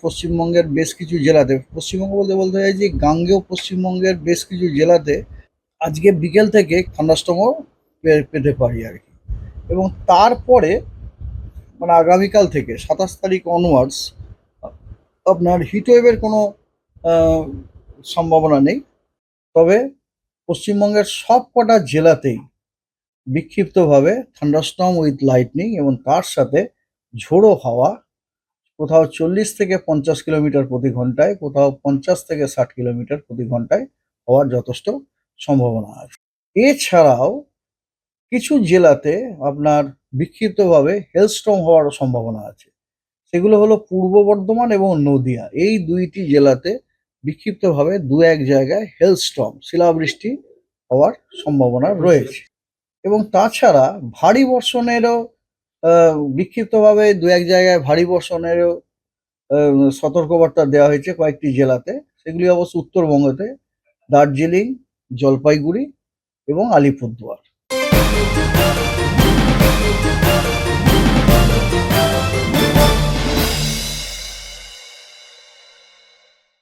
পশ্চিমবঙ্গের বেশ কিছু জেলাতে, পশ্চিমবঙ্গ বলতে বলতে চাই যে গাঙ্গেয় পশ্চিমবঙ্গের বেশ কিছু জেলাতে আজকে বিকেল থেকে থান্ডারস্টর্মও পেতে পারি আর কি। এবং তারপরে মানে আগামীকাল থেকে 27 তারিখ অনওয়ার্ডস আপনার হিটওয়েভের কোনো আহ, সম্ভাবনা নেই। তবে পশ্চিমবঙ্গের সব কটা জেলাতেই বিক্ষিপ্তভাবে থান্ডারস্টর্ম উইথ লাইটনিং এবং তার সাথে ঝোড়ো হাওয়া, কোথাও 40 থেকে 50 কিলোমিটার প্রতি ঘন্টায়, কোথাও 50 থেকে 60 কিলোমিটার প্রতি ঘন্টায় হওয়ার যথেষ্ট সম্ভাবনা আছে। এছাড়াও কিছু জেলাতে আপনার বিক্ষিপ্তভাবে হেলস্টর্ম হওয়ারও সম্ভাবনা আছে। সেগুলো হলো পূর্ব বর্ধমান এবং নদিয়া। এই দুইটি জেলাতে বিক্ষিপ্তভাবে দু এক জায়গায় হেলস্টর্ম শিলাবৃষ্টি হওয়ার সম্ভাবনা রয়েছে। এবং তাছাড়া ভারী বর্ষণেরও বিক্ষিপ্তভাবে দু এক জায়গায় ভারী বর্ষণেরও সতর্কবার্তা দেওয়া হয়েছে কয়েকটি জেলাতে। সেগুলি অবশ্য উত্তরবঙ্গতে দার্জিলিং, জলপাইগুড়ি এবং আলিপুরদুয়ার।